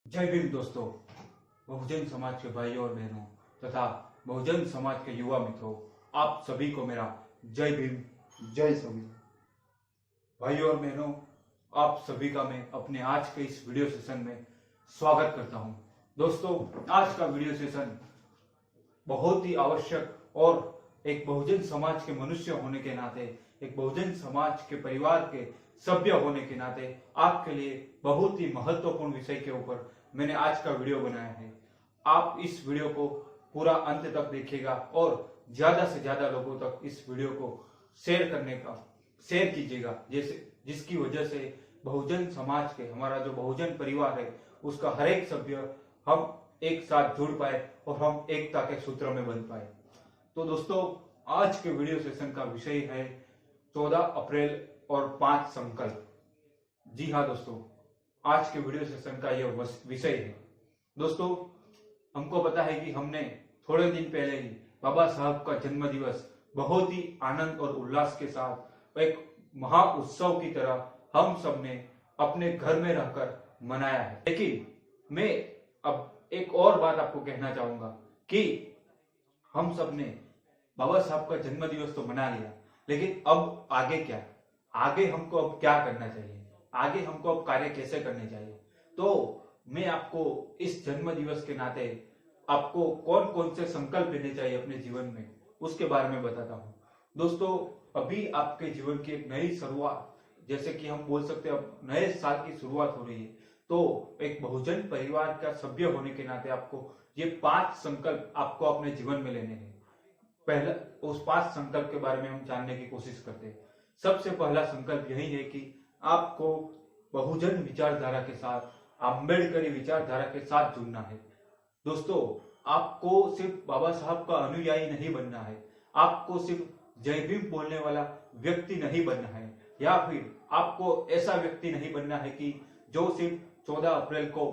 जय भीम दोस्तों। बहुजन समाज के भाइयों और बहनों तथा बहुजन समाज के युवा मित्रों, आप सभी को मेरा जय भीम, जय संविधान। भाइयों और बहनों, आप सभी का मैं अपने आज के इस वीडियो सेशन में स्वागत करता हूं। दोस्तों, आज का वीडियो सेशन बहुत ही आवश्यक और एक बहुजन समाज के मनुष्य होने के नाते, एक बहुजन समाज के परिवार के सभ्य होने के नाते आपके लिए बहुत ही महत्वपूर्ण विषय के ऊपर मैंने आज का वीडियो बनाया है। आप इस वीडियो को पूरा अंत तक देखिएगा और ज्यादा से ज्यादा लोगों तक इस वीडियो को शेयर कीजिएगा, जिसकी वजह से बहुजन समाज के, हमारा जो बहुजन परिवार है, उसका हर एक सभ्य हम एक साथ जुड़ पाए और हम एकता के सूत्र में बंध पाए। तो दोस्तों, आज के वीडियो सेशन का विषय है 14 अप्रैल और 5 संकल्प। जी हाँ दोस्तों, आज के वीडियो सेशन का यह विषय है। दोस्तों, हमको पता है कि हमने थोड़े दिन पहले ही बाबा साहब का जन्म दिवस बहुत ही आनंद और उल्लास के साथ एक महा उत्सव की तरह हम सब ने अपने घर में रहकर मनाया है। लेकिन मैं अब एक और बात आपको कहना चाहूंगा कि हम सब ने बाबा साहब का जन्म दिवस तो मना लिया, लेकिन अब आगे क्या? आगे हमको अब क्या करना चाहिए? आगे हमको अब कार्य कैसे करने चाहिए? तो मैं आपको इस जन्म दिवस के नाते आपको कौन कौन से संकल्प लेने चाहिए अपने जीवन में, उसके बारे में बताता हूँ। दोस्तों, अभी आपके जीवन की एक नई शुरुआत, जैसे कि हम बोल सकते हैं अब नए साल की शुरुआत हो रही है, तो एक बहुजन परिवार का सभ्य होने के नाते आपको ये 5 संकल्प आपको अपने जीवन में लेने हैं। पहला, उस 5 संकल्प के बारे में हम जानने की कोशिश करते हैं। सबसे पहला संकल्प यही है कि आपको बहुजन विचारधारा के साथ, आम्बेडकरी विचारधारा के साथ जुड़ना है। दोस्तों, आपको सिर्फ बाबा साहब का अनुयायी नहीं बनना है, आपको सिर्फ जय भीम बोलने वाला व्यक्ति नहीं बनना है, या फिर आपको ऐसा व्यक्ति नहीं बनना है कि जो सिर्फ 14 अप्रैल को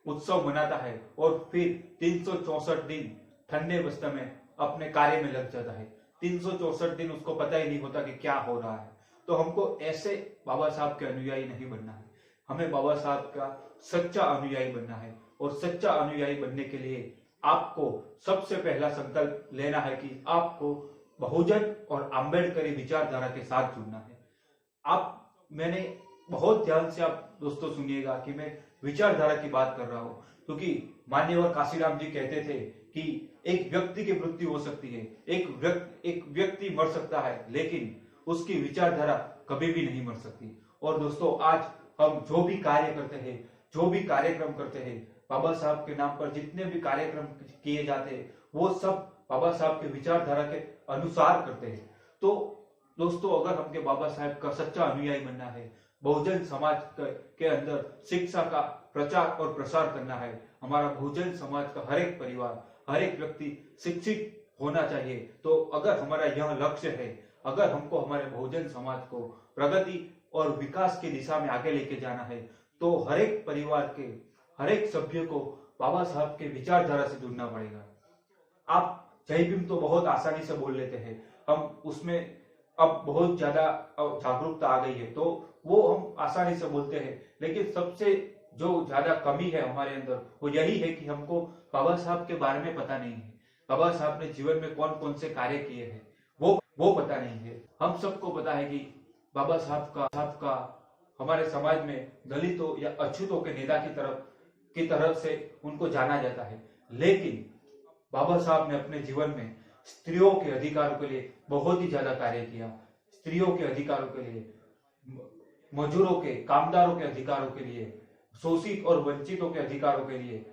उत्सव मनाता है और फिर 364 दिन ठंडे बस्ते में अपने कार्य में लग जाता है। 364 दिन उसको पता ही नहीं होता कि क्या हो रहा है। तो हमको ऐसे बाबा साहब के अनुयायी नहीं बनना है, हमें बाबा साहब का सच्चा अनुयायी बनना है। और सच्चा अनुयायी बनने के लिए आपको सबसे पहला संकल्प लेना है कि आपको बहुजन और आम्बेडकरी विचारधारा के साथ जुड़ना है। मैंने बहुत ध्यान से, आप दोस्तों सुनिएगा कि मैं विचारधारा की बात कर रहा हूं, क्योंकि मान्यवर काशीराम जी कहते थे कि एक व्यक्ति की मृत्यु हो सकती है, एक व्यक्ति मर सकता है, लेकिन उसकी विचारधारा कभी भी नहीं मर सकती। और दोस्तों, आज हम जो भी कार्य करते हैं, जो भी कार्यक्रम करते हैं, बाबा साहब के नाम पर जितने भी कार्यक्रम किए जाते हैं, वो सब बाबा साहब के विचारधारा के अनुसार करते हैं। तो दोस्तों, अगर हमके बाबा साहब का सच्चा अनुयायी बनना है, बहुजन समाज के अंदर शिक्षा का प्रचार और प्रसार करना है, हमारा बहुजन समाज का हर एक परिवार, हर एक व्यक्ति शिक्षित होना चाहिए, तो अगर हमारा यह लक्ष्य है, अगर हमको हमारे बहुजन समाज को प्रगति और विकास की दिशा में आगे लेके जाना है, तो हर एक परिवार के हर एक सभ्य को बाबा साहब के विचारधारा से जुड़ना पड़ेगा। आप जय भीम तो बहुत आसानी से बोल लेते हैं, हम उसमें अब बहुत ज्यादा जागरूकता आ गई है, तो वो हम आसानी से बोलते हैं, लेकिन सबसे जो ज्यादा कमी है हमारे अंदर, वो यही है कि हमको बाबा साहब के बारे में पता नहीं है। बाबा साहब ने जीवन में कौन कौन से कार्य किए हैं वो पता नहीं है। हम सबको पता है कि बाबा साहब का हमारे समाज में दलितों या अछूतों के नेता की तरफ से उनको जाना जाता है, लेकिन बाबा साहब ने अपने जीवन में स्त्रियों के अधिकारों के लिए बहुत ही ज्यादा कार्य किया। स्त्रियों के अधिकारों के लिए, मजदूरों के, कामदारों के अधिकारों के लिए, शोषित और वंचितों के अधिकारों के लिए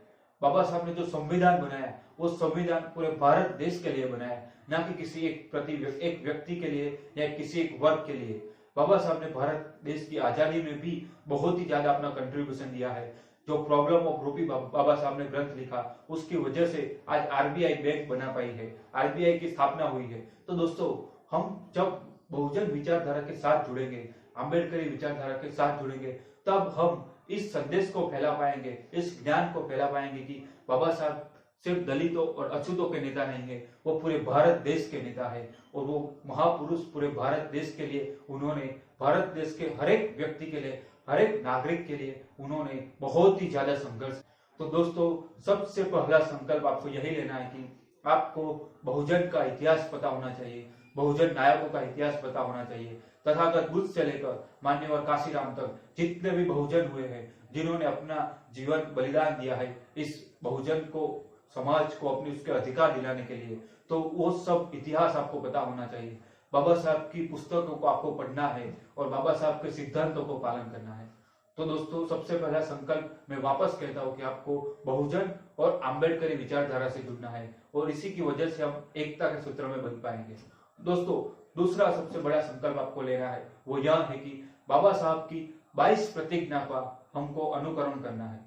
बाबा साहब ने जो संविधान बनाया, वो संविधान पूरे भारत देश के लिए बनाया, ना कि किसी एक व्यक्ति के लिए या किसी एक वर्ग के लिए। बाबा साहब ने भारत देश की आजादी में भी बहुत ही ज्यादा अपना कंट्रीब्यूशन दिया है। जो प्रॉब्लम ऑफ रूपी बाबा साहब ने ग्रंथ लिखा, उसकी वजह से आज आरबीआई बैंक बना पाई है, आरबीआई की स्थापना हुई है। तो दोस्तों, हम जब बहुजन विचारधारा के साथ जुड़ेंगे, आम्बेडकरी विचारधारा के साथ जुड़ेंगे, तब हम इस संदेश को फैला पाएंगे, इस ज्ञान को फैला पाएंगे कि बाबा साहब सिर्फ दलितों और अछूतों के नेता नहीं है, वो पूरे भारत देश के नेता है। और वो महापुरुष पूरे भारत देश के लिए, उन्होंने भारत देश के हर एक व्यक्ति के लिए, हर एक नागरिक के लिए उन्होंने बहुत ही ज्यादा संघर्ष तो दोस्तों सबसे पहला संकल्प आपको यही लेना है कि आपको बहुजन का इतिहास पता होना चाहिए, बहुजन नायकों का इतिहास पता होना चाहिए। तथागत बुद्ध से लेकर मान्यवर काशीराम तक जितने भी बहुजन हुए हैं, जिन्होंने अपना जीवन बलिदान दिया है इस बहुजन को, समाज को अपने उसके अधिकार दिलाने के लिए, तो वो सब इतिहास आपको पता होना चाहिए। बाबा साहब की पुस्तकों को आपको पढ़ना है और बाबा साहब के सिद्धांतों को पालन करना है। तो दोस्तों सबसे पहला संकल्प मैं वापस कहता हूँ कि आपको बहुजन और आम्बेडकरी विचारधारा से जुड़ना है और इसी की वजह से हम एकता के सूत्र में बन पाएंगे। दोस्तों दूसरा सबसे बड़ा संकल्प आपको लेना है वो यह है कि बाबा साहब की 22 प्रतिज्ञा का हमको अनुकरण करना है।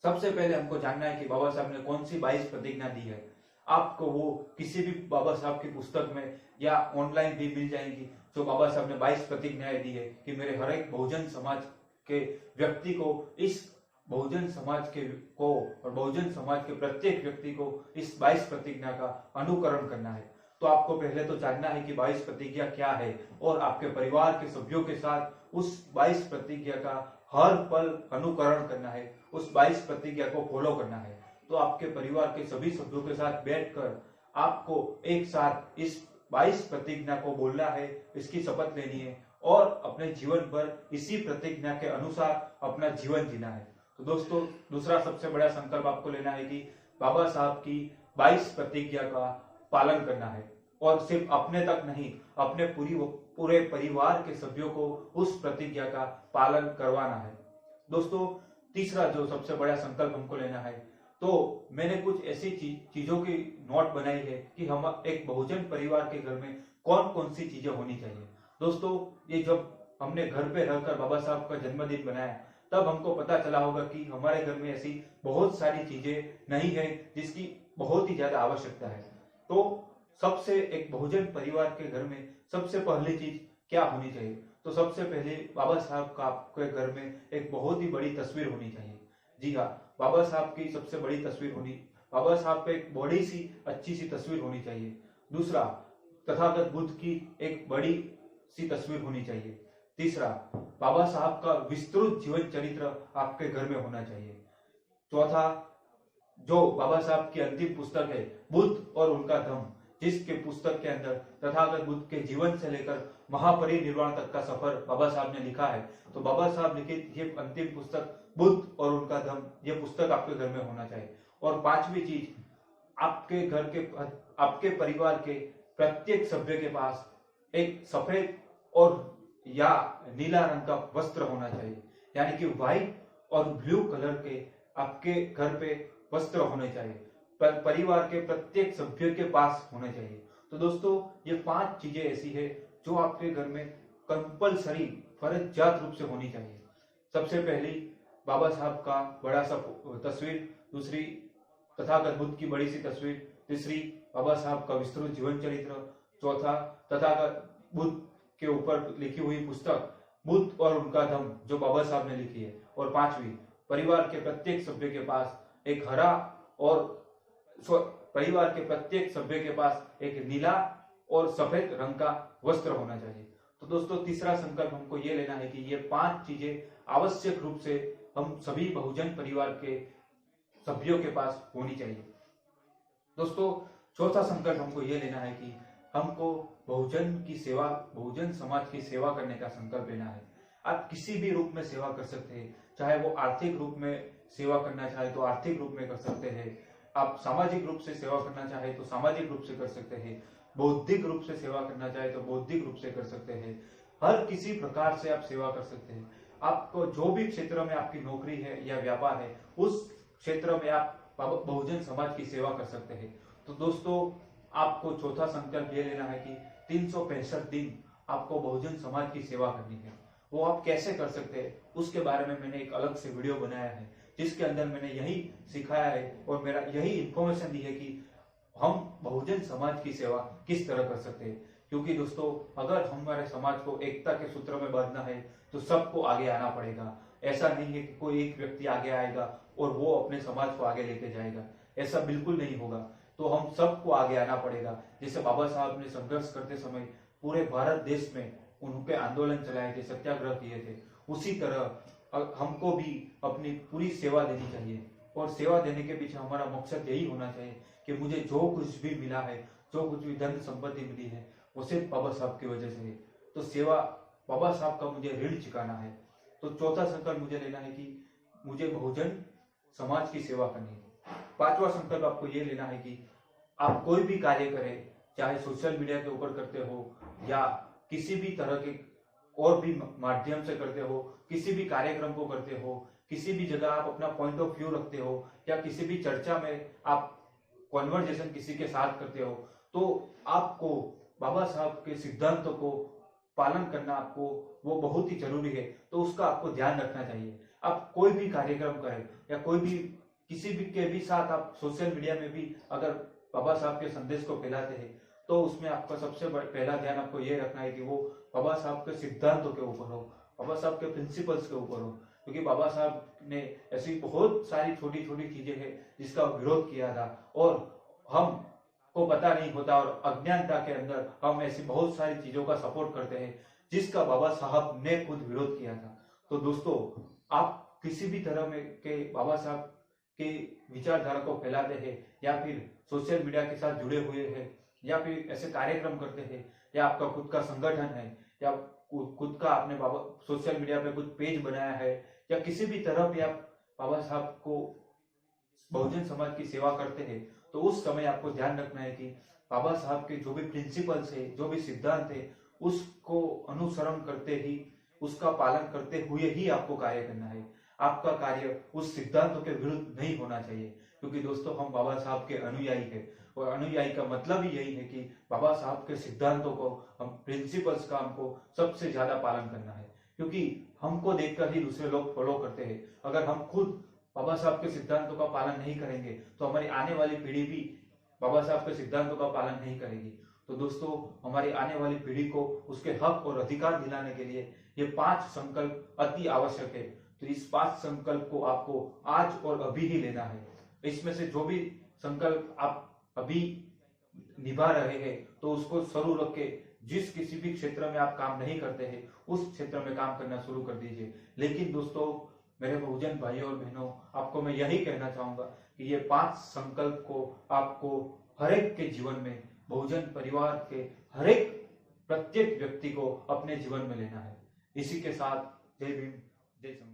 सबसे पहले हमको जानना है कि बाबा साहब ने कौन सी 22 प्रतिज्ञा दी है। आपको वो किसी भी बाबा साहब की पुस्तक में या ऑनलाइन भी मिल जाएंगी, जो बाबा साहब ने 22 प्रतिज्ञाएं दी है कि मेरे हर एक बहुजन समाज के व्यक्ति को, इस बहुजन समाज के को और बहुजन समाज के प्रत्येक व्यक्ति को इस 22 प्रतिज्ञा का अनुकरण करना है। तो आपको पहले तो जानना है कि 22 प्रतिज्ञा क्या है और आपके परिवार के सभ्यों के साथ उस 22 प्रतिज्ञा का हर पल अनुकरण करना है, उस 22 प्रतिज्ञा को फॉलो करना है। तो आपके परिवार के सभी सभ्यों के साथ बैठकर आपको एक साथ इस 22 प्रतिज्ञा को बोलना है, इसकी शपथ लेनी है और अपने जीवन पर इसी प्रतिज्ञा के अनुसार अपना जीवन जीना है। तो दोस्तों दूसरा सबसे बड़ा संकल्प आपको लेना है कि बाबा साहब की 22 प्रतिज्ञा का पालन करना है और सिर्फ अपने तक नहीं, अपने पूरे परिवार के सभ्यों को उस प्रतिज्ञा का पालन करवाना है। दोस्तों तीसरा जो सबसे बड़ा संकल्प हमको लेना है, तो मैंने कुछ ऐसी चीजों की नोट बनाई है कि हम एक बहुजन परिवार के घर में कौन कौन सी चीजें होनी चाहिए। दोस्तों ये जब हमने घर पे रहकर बाबा साहब का जन्मदिन बनाया तब हमको पता चला होगा कि हमारे घर में ऐसी बहुत सारी चीजें नहीं है जिसकी बहुत ही ज्यादा आवश्यकता है। तो सबसे एक बहुजन परिवार के घर में सबसे पहली चीज क्या होनी चाहिए, तो सबसे पहले बाबा साहब का आपके घर में एक बहुत ही बड़ी तस्वीर होनी चाहिए। जी हाँ, बाबा साहब की सबसे बड़ी तस्वीर होनी, बाबा साहब पे एक बड़ी सी अच्छी सी तस्वीर होनी चाहिए। दूसरा, तथागत बुद्ध की एक बड़ी सी तस्वीर होनी चाहिए। तीसरा, बाबा साहब का विस्तृत जीवन चरित्र आपके घर में होना चाहिए। चौथा, जो बाबा साहब की अंतिम पुस्तक है बुद्ध और उनका धम्म, जिसके पुस्तक के अंदर तथागत बुद्ध के जीवन से लेकर महापरिनिर्वाण तक का सफर बाबा साहब ने लिखा है, तो बाबा साहब लिखित ये अंतिम पुस्तक बुद्ध और उनका धम्म, ये पुस्तक आपके घर में होना चाहिए। और पांचवी चीज, आपके घर के, आपके परिवार के प्रत्येक सभ्य के पास एक सफेद और या नीला रंग का वस्त्र होना चाहिए, यानी कि व्हाइट और ब्लू कलर के आपके घर पे वस्त्र होने चाहिए, परिवार के प्रत्येक सभ्य के पास होने चाहिए। तो दोस्तों ये 5 चीजें ऐसी है जो आपके घर में कंपलसरी फर्जियात रूप से होनी चाहिए। सबसे पहली बाबा साहब का बड़ा सा तस्वीर, दूसरी तथागत बुद्ध की बड़ी सी तस्वीर, तीसरी बाबा साहब का विस्तृत जीवन चरित्र, चौथा तथागत बुद्ध के ऊपर लिखी हुई पुस्तक बुद्ध और उनका धम्म जो बाबा साहब ने लिखी है, और पांचवी परिवार के प्रत्येक सभ्य के पास एक हरा और परिवार के प्रत्येक सभ्य के पास एक नीला और सफेद रंग का वस्त्र होना चाहिए। तो दोस्तों तीसरा संकल्प हमको ये लेना है कि ये 5 चीजें आवश्यक रूप से हम सभी बहुजन परिवार के सभ्यों के पास होनी चाहिए। दोस्तों चौथा संकल्प हमको ये लेना है कि हमको बहुजन की सेवा, बहुजन समाज की सेवा करने का संकल्प लेना है। आप किसी भी रूप में सेवा कर सकते हैं, चाहे वो आर्थिक रूप में सेवा करना चाहे तो आर्थिक रूप में कर सकते हैं, आप सामाजिक रूप से सेवा करना चाहे तो सामाजिक रूप से कर सकते हैं, बौद्धिक रूप से सेवा करना चाहे तो बौद्धिक रूप से कर सकते हैं। हर किसी प्रकार से आप सेवा कर सकते हैं। आपको जो भी क्षेत्र में आपकी नौकरी है या व्यापार है, उस क्षेत्र में आप बहुजन समाज की सेवा कर सकते हैं। तो दोस्तों आपको चौथा संकल्प ये लेना है कि 365 दिन आपको बहुजन समाज की सेवा करनी है। वो आप कैसे कर सकते हैं उसके बारे में मैंने एक अलग से वीडियो बनाया है, जिसके अंदर मैंने यही सिखाया है और मेरा यही इंफॉर्मेशन दी है कि हम बहुजन समाज की सेवा किस तरह कर सकते हैं। क्योंकि दोस्तों अगर हमारे समाज को एकता के सूत्र में बांधना है तो सबको आगे आना पड़ेगा। ऐसा नहीं है कि कोई एक व्यक्ति आगे आएगा और वो अपने समाज को आगे लेके जाएगा, ऐसा बिल्कुल नहीं होगा। तो हम सबको आगे आना पड़ेगा। जैसे बाबा साहब ने संघर्ष करते समय पूरे भारत देश में उनके आंदोलन चलाए थे, सत्याग्रह किए थे, उसी तरह हमको भी अपनी पूरी सेवा देनी चाहिए। और सेवा देने के पीछे हमारा मकसद यही होना चाहिए कि मुझे जो कुछ भी मिला है, जो कुछ भी धन संपत्ति मिली है, वो सिर्फ बाबा साहब की वजह से है। तो सेवा, बाबा साहब का मुझे ऋण चुकाना है। तो चौथा संकल्प मुझे लेना है कि मुझे बहुजन समाज की सेवा करनी है। पांचवा संकल्प आपको ये लेना है कि आप कोई भी कार्य करें, चाहे सोशल मीडिया के ऊपर करते हो या किसी भी तरह के और भी माध्यम से करते हो, किसी भी कार्यक्रम को करते हो, किसी भी जगह आप अपना पॉइंट ऑफ व्यू रखते हो या किसी भी चर्चा में आप कॉन्वर्जेशन किसी के साथ करते हो, तो आपको बाबा साहब के सिद्धांतों को पालन करना आपको वो बहुत ही जरूरी है। तो उसका आपको ध्यान रखना चाहिए। आप कोई भी कार्यक्रम करें या कोई भी किसी भी के भी साथ आप सोशल मीडिया में भी अगर बाबा साहब के संदेश को फैलाते हैं, तो उसमें आपका सबसे पहला ध्यान आपको ये रखना है कि वो बाबा साहब के सिद्धांतों के ऊपर हो, बाबा साहब के प्रिंसिपल्स के ऊपर हो। क्योंकि बाबा साहब ने ऐसी बहुत सारी छोटी छोटी चीजें हैं जिसका विरोध किया था और हम को पता नहीं होता और अज्ञानता के अंदर हम ऐसी बहुत सारी चीजों का सपोर्ट करते हैं जिसका बाबा साहब ने खुद विरोध किया था। तो दोस्तों, आप किसी भी तरह में के बाबा साहब के विचारधारा को फैलाते हैं या फिर सोशल मीडिया के साथ जुड़े हुए हैं या फिर ऐसे कार्यक्रम करते हैं या आपका खुद का संगठन है या खुद का आपने बाबा सोशल मीडिया पे कुछ पेज बनाया है या किसी भी तरह पे आप बाबा साहब को बहुजन समाज की सेवा करते हैं, तो उस समय आपको ध्यान रखना है कि बाबा साहब के जो भी प्रिंसिपल्स है, जो भी सिद्धांत है, उसको अनुसरण करते ही, उसका पालन करते हुए ही आपको कार्य करना है। आपका कार्य उस सिद्धांतों के विरुद्ध नहीं होना चाहिए। क्योंकि दोस्तों, हम बाबा साहब के अनुयायी है और अनुयायी का मतलब ही यही है कि बाबा साहब के सिद्धांतों को, हम प्रिंसिपल्स का हमको सबसे ज्यादा पालन करना है। क्योंकि हमको देखकर ही दूसरे लोग फॉलो करते हैं। अगर हम खुद बाबा साहब के सिद्धांतों का पालन नहीं करेंगे तो हमारी आने वाली पीढ़ी भी बाबा साहब के सिद्धांतों का पालन नहीं करेगी। तो दोस्तों, हमारी आने वाली पीढ़ी को उसके हक और अधिकार दिलाने के लिए ये 5 संकल्प अति आवश्यक है। तो इस 5 संकल्प को आपको आज और अभी ही लेना है। इसमें से जो भी संकल्प आप अभी निभा रहे हैं तो उसको शुरू रख के जिस किसी भी क्षेत्र में आप काम नहीं करते हैं उस क्षेत्र में काम करना शुरू कर दीजिए। लेकिन दोस्तों, मेरे बहुजन भाइयों और बहनों, आपको मैं यही कहना चाहूंगा कि ये 5 संकल्प को आपको हर एक के जीवन में, बहुजन परिवार के हर एक प्रत्येक व्यक्ति को अपने जीवन में लेना है। इसी के साथ जय भीम, जय संविधान।